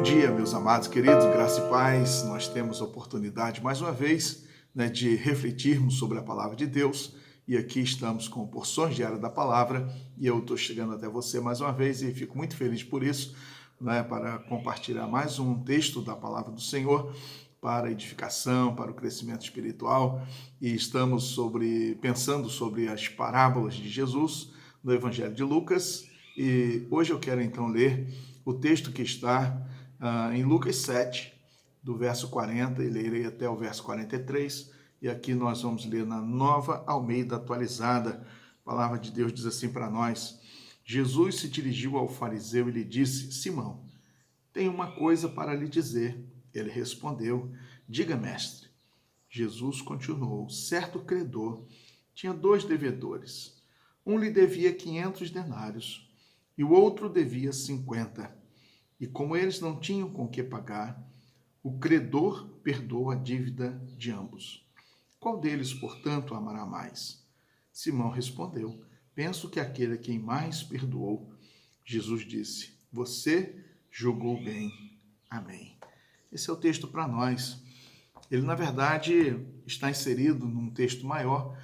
Bom dia, meus amados queridos, graça e paz. Nós temos a oportunidade, mais uma vez, de refletirmos sobre a palavra de Deus. E aqui estamos com porções diárias da palavra. E eu estou chegando até você mais uma vez e fico muito feliz por isso, para compartilhar mais um texto da palavra do Senhor, para a edificação, para o crescimento espiritual. E estamos pensando sobre as parábolas de Jesus no Evangelho de Lucas. E hoje eu quero então ler o texto que está em Lucas 7, do verso 40, e lerei até o verso 43, e aqui nós vamos ler na Nova Almeida Atualizada. A palavra de Deus diz assim para nós: Jesus se dirigiu ao fariseu e lhe disse: Simão, tenho uma coisa para lhe dizer. Ele respondeu: Diga, mestre. Jesus continuou: Certo credor tinha 2 devedores. Um lhe devia 500 denários e o outro devia 50. E como eles não tinham com que pagar, o credor perdoou a dívida de ambos. Qual deles, portanto, amará mais? Simão respondeu: Penso que aquele a quem mais perdoou. Jesus disse: Você julgou bem. Amém. Esse é o texto para nós. Ele, na verdade, está inserido num texto maior,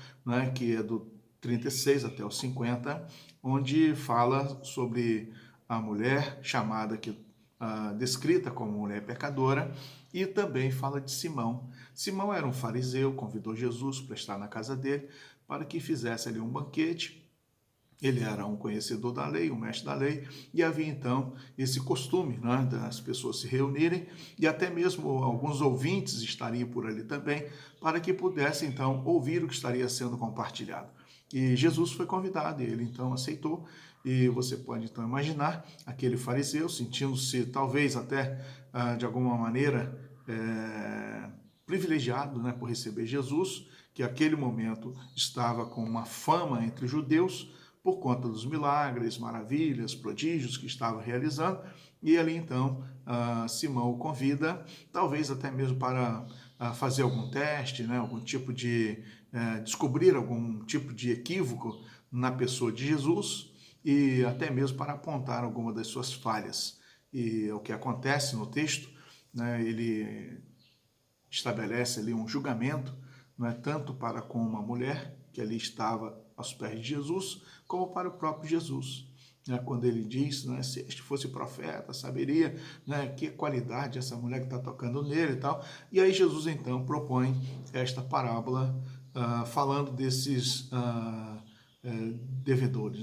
que é do 36 até o 50, onde fala sobre a mulher chamada aqui, descrita como mulher pecadora, e também fala de Simão. Simão era um fariseu, convidou Jesus para estar na casa dele, para que fizesse ali um banquete. Ele era um conhecedor da lei, um mestre da lei, e havia então esse costume, das pessoas se reunirem, e até mesmo alguns ouvintes estariam por ali também, para que pudessem então ouvir o que estaria sendo compartilhado. E Jesus foi convidado, e ele então aceitou, e você pode então imaginar aquele fariseu sentindo-se talvez até de alguma maneira privilegiado, por receber Jesus, que naquele momento estava com uma fama entre os judeus, por conta dos milagres, maravilhas, prodígios que estava realizando. E ali então Simão o convida, talvez até mesmo para fazer algum teste, algum tipo de descobrir algum tipo de equívoco na pessoa de Jesus, e até mesmo para apontar alguma das suas falhas. E o que acontece no texto, ele estabelece ali um julgamento, tanto para com uma mulher que ali estava aos pés de Jesus, como para o próprio Jesus. Quando ele diz, se este fosse profeta, saberia que qualidade essa mulher que está tocando nele e tal. E aí Jesus então propõe esta parábola falando desses devedores.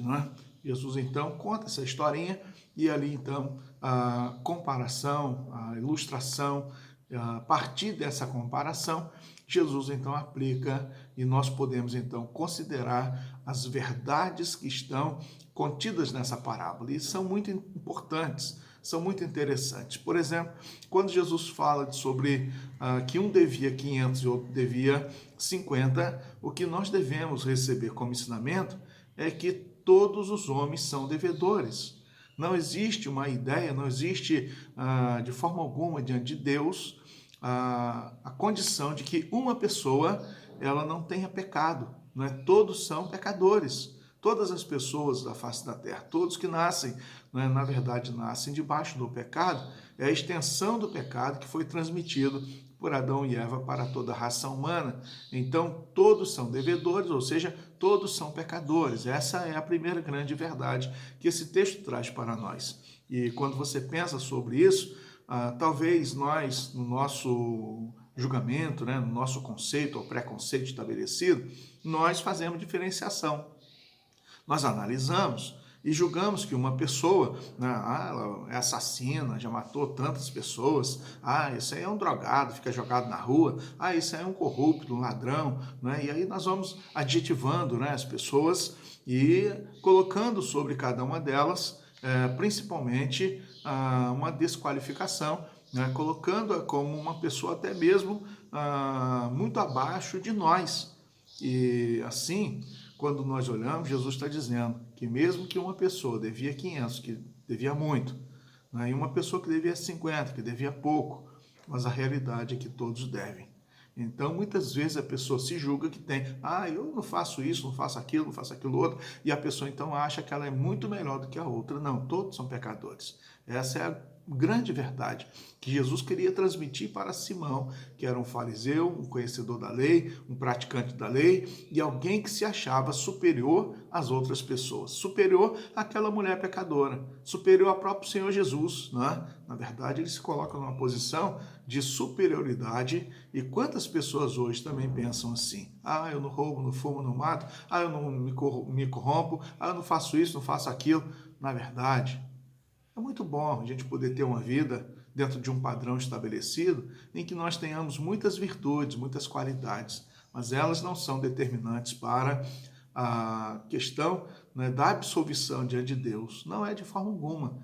Jesus então conta essa historinha, e ali então a comparação, a ilustração, a partir dessa comparação, Jesus então aplica, e nós podemos então considerar as verdades que estão contidas nessa parábola, e são muito importantes, são muito interessantes. Por exemplo, quando Jesus fala sobre que um devia 500 e outro devia 50, o que nós devemos receber como ensinamento é que todos os homens são devedores. Não existe uma ideia, não existe de forma alguma diante de Deus a condição de que uma pessoa ela não tenha pecado. Todos são pecadores. Todas as pessoas da face da terra, todos que nascem, na verdade, nascem debaixo do pecado, é a extensão do pecado que foi transmitido por Adão e Eva para toda a raça humana. Então, todos são devedores, ou seja, todos são pecadores. Essa é a primeira grande verdade que esse texto traz para nós. E quando você pensa sobre isso, talvez nós, no nosso julgamento, no nosso conceito ou preconceito estabelecido, nós fazemos diferenciação. Nós analisamos e julgamos que uma pessoa, ela é assassina, já matou tantas pessoas, esse aí é um drogado, fica jogado na rua, esse aí é um corrupto, um ladrão, e aí nós vamos adjetivando as pessoas e colocando sobre cada uma delas, principalmente, uma desqualificação, colocando-a como uma pessoa até mesmo muito abaixo de nós. E assim, quando nós olhamos, Jesus está dizendo que mesmo que uma pessoa devia 500, que devia muito, e uma pessoa que devia 50, que devia pouco, mas a realidade é que todos devem. Então, muitas vezes a pessoa se julga que tem, eu não faço isso, não faço aquilo outro, e a pessoa então acha que ela é muito melhor do que a outra. Não, todos são pecadores. Essa é a grande verdade que Jesus queria transmitir para Simão, que era um fariseu, um conhecedor da lei, um praticante da lei e alguém que se achava superior às outras pessoas, superior àquela mulher pecadora, superior ao próprio Senhor Jesus, né? Na verdade, ele se coloca numa posição de superioridade. E quantas pessoas hoje também pensam assim: ah, eu não roubo, não fumo, não mato, ah, eu não me corrompo, ah, eu não faço isso, não faço aquilo. Na verdade, é muito bom a gente poder ter uma vida dentro de um padrão estabelecido em que nós tenhamos muitas virtudes, muitas qualidades, mas elas não são determinantes para a questão, né, da absolvição diante de Deus. Não é de forma alguma.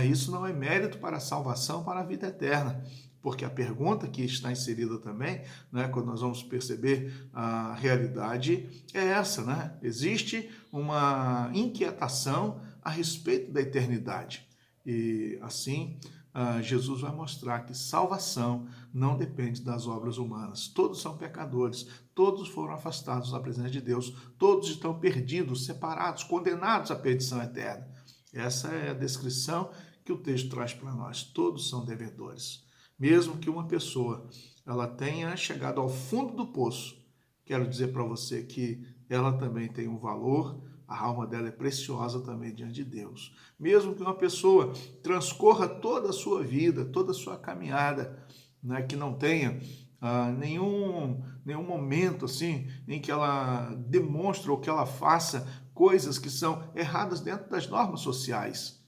Isso não é mérito para a salvação, para a vida eterna. Porque a pergunta que está inserida também, né, quando nós vamos perceber a realidade, é essa, né? Existe uma inquietação a respeito da eternidade. E assim, Jesus vai mostrar que salvação não depende das obras humanas. Todos são pecadores, todos foram afastados da presença de Deus, todos estão perdidos, separados, condenados à perdição eterna. Essa é a descrição que o texto traz para nós. Todos são devedores. Mesmo que uma pessoa ela tenha chegado ao fundo do poço, quero dizer para você que ela também tem um valor, a alma dela é preciosa também diante de Deus. Mesmo que uma pessoa transcorra toda a sua vida, toda a sua caminhada, né, que não tenha nenhum momento assim em que ela demonstre ou que ela faça coisas que são erradas dentro das normas sociais.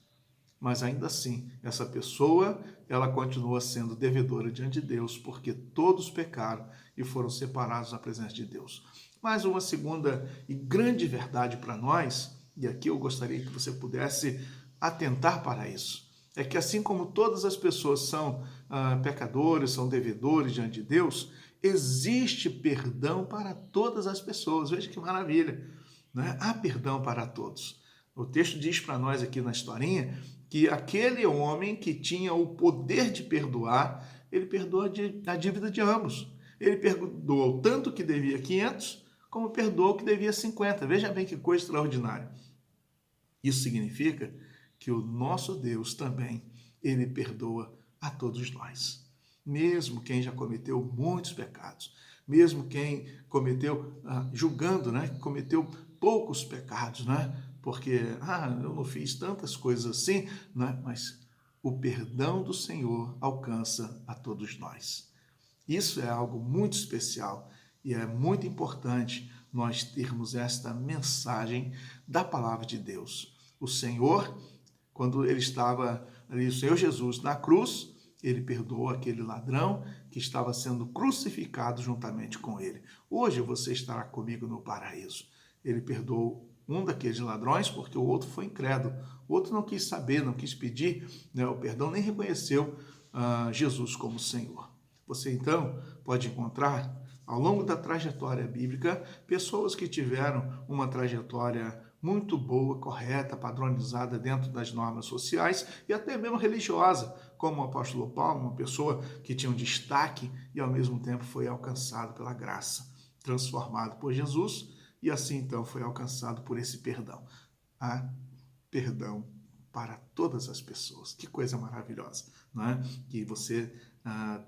Mas ainda assim, essa pessoa, ela continua sendo devedora diante de Deus, porque todos pecaram e foram separados da presença de Deus. Mais uma segunda e grande verdade para nós, e aqui eu gostaria que você pudesse atentar para isso, é que assim como todas as pessoas são pecadores, são devedores diante de Deus, existe perdão para todas as pessoas. Veja que maravilha, né? Há perdão para todos. O texto diz para nós aqui na historinha que aquele homem que tinha o poder de perdoar, ele perdoa a dívida de ambos. Ele perdoou tanto que devia 500, como perdoou que devia 50. Veja bem que coisa extraordinária. Isso significa que o nosso Deus também, ele perdoa a todos nós. Mesmo quem já cometeu muitos pecados, mesmo quem cometeu, julgando, né, cometeu poucos pecados, né? Porque, eu não fiz tantas coisas assim, né? Mas o perdão do Senhor alcança a todos nós. Isso é algo muito especial e é muito importante nós termos esta mensagem da palavra de Deus. O Senhor, quando ele estava ali, o Senhor Jesus na cruz, ele perdoou aquele ladrão que estava sendo crucificado juntamente com ele. Hoje você estará comigo no paraíso. Ele perdoou um daqueles ladrões porque o outro foi incrédulo. O outro não quis saber, não quis pedir, né, o perdão, nem reconheceu Jesus como Senhor. Você então pode encontrar ao longo da trajetória bíblica pessoas que tiveram uma trajetória muito boa, correta, padronizada dentro das normas sociais e até mesmo religiosa, como o apóstolo Paulo, uma pessoa que tinha um destaque e ao mesmo tempo foi alcançado pela graça, transformado por Jesus e assim então foi alcançado por esse perdão. Há perdão para todas as pessoas. Que coisa maravilhosa, não é? Que você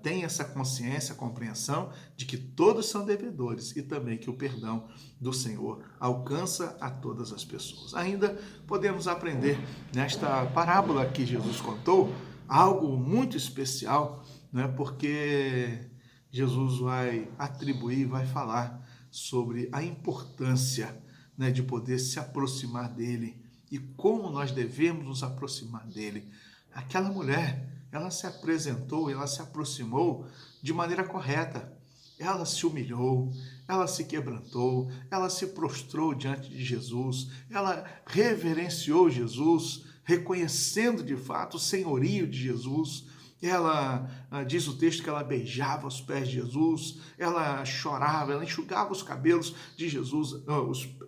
tem essa consciência, compreensão de que todos são devedores e também que o perdão do Senhor alcança a todas as pessoas. Ainda podemos aprender nesta parábola que Jesus contou algo muito especial, né? Porque Jesus vai atribuir, vai falar sobre a importância, né, de poder se aproximar dele e como nós devemos nos aproximar dele. Aquela mulher, ela se apresentou, ela se aproximou de maneira correta. Ela se humilhou, ela se quebrantou, ela se prostrou diante de Jesus, ela reverenciou Jesus, reconhecendo de fato o senhorio de Jesus. Ela, diz o texto que ela beijava os pés de Jesus, ela chorava, ela enxugava os cabelos de Jesus,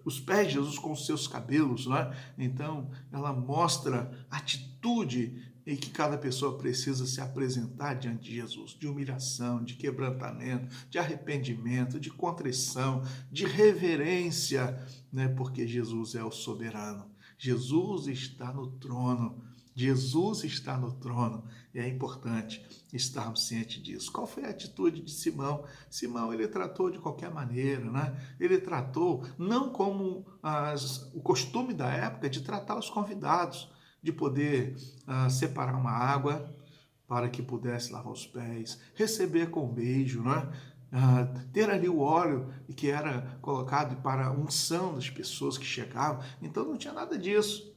os pés de Jesus com os seus cabelos, não é? Então, ela mostra atitude em que cada pessoa precisa se apresentar diante de Jesus, de humilhação, de quebrantamento, de arrependimento, de contrição, de reverência, né? Porque Jesus é o soberano. Jesus está no trono Jesus está no trono e é importante estarmos cientes disso. Qual foi a atitude de Simão? Simão, ele tratou de qualquer maneira, né? Ele tratou não como o costume da época de tratar os convidados, de poder separar uma água para que pudesse lavar os pés, receber com um beijo, né? Ter ali o óleo que era colocado para a unção das pessoas que chegavam. Então não tinha nada disso.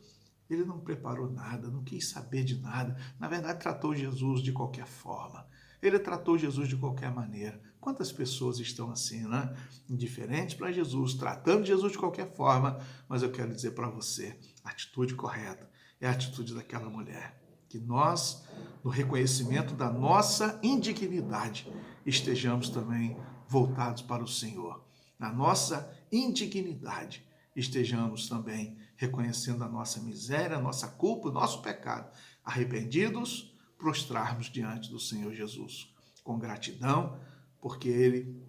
Ele não preparou nada, não quis saber de nada. Na verdade, tratou Jesus de qualquer forma. Ele tratou Jesus de qualquer maneira. Quantas pessoas estão assim, né? Indiferentes para Jesus, tratando Jesus de qualquer forma. Mas eu quero dizer para você, a atitude correta é a atitude daquela mulher. Que nós, no reconhecimento da nossa indignidade, estejamos também voltados para o Senhor. Na nossa indignidade, estejamos também reconhecendo a nossa miséria, a nossa culpa, o nosso pecado, arrependidos, prostrarmos diante do Senhor Jesus, com gratidão, porque Ele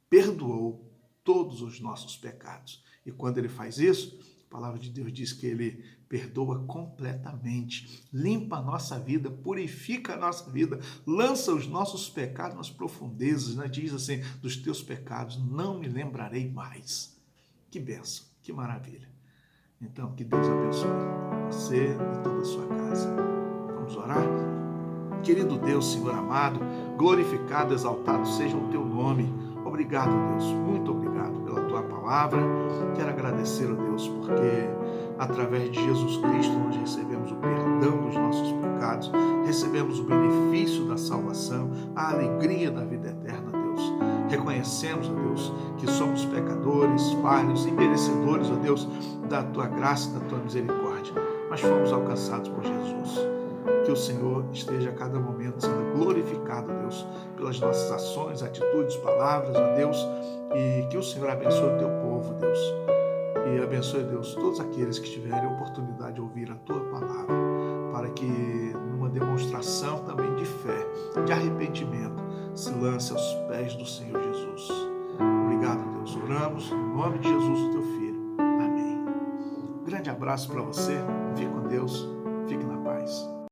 perdoou todos os nossos pecados. E quando Ele faz isso, a palavra de Deus diz que Ele perdoa completamente, limpa a nossa vida, purifica a nossa vida, lança os nossos pecados nas profundezas, né? Diz assim, dos teus pecados não me lembrarei mais. Que bênção, que maravilha. Então, que Deus abençoe você e toda a sua casa. Vamos orar? Querido Deus, Senhor amado, glorificado, exaltado seja o teu nome. Obrigado, Deus, muito obrigado pela tua palavra. Quero agradecer a Deus porque através de Jesus Cristo nós recebemos o perdão dos nossos pecados, recebemos o benefício da salvação, a alegria da vida eterna, Deus. Reconhecemos, ó Deus, que somos pecadores, falhos e merecedores, ó Deus, da tua graça e da tua misericórdia, mas fomos alcançados por Jesus. Que o Senhor esteja a cada momento sendo glorificado, Deus, pelas nossas ações, atitudes, palavras, ó Deus, e que o Senhor abençoe o teu povo, Deus, e abençoe, Deus, todos aqueles que tiverem oportunidade de ouvir a tua palavra, para que numa demonstração também de fé, de arrependimento, se lance aos pés do Senhor Jesus. Obrigado, Deus. Oramos em nome de Jesus, o teu Filho. Amém. Grande abraço para você. Fique com Deus. Fique na paz.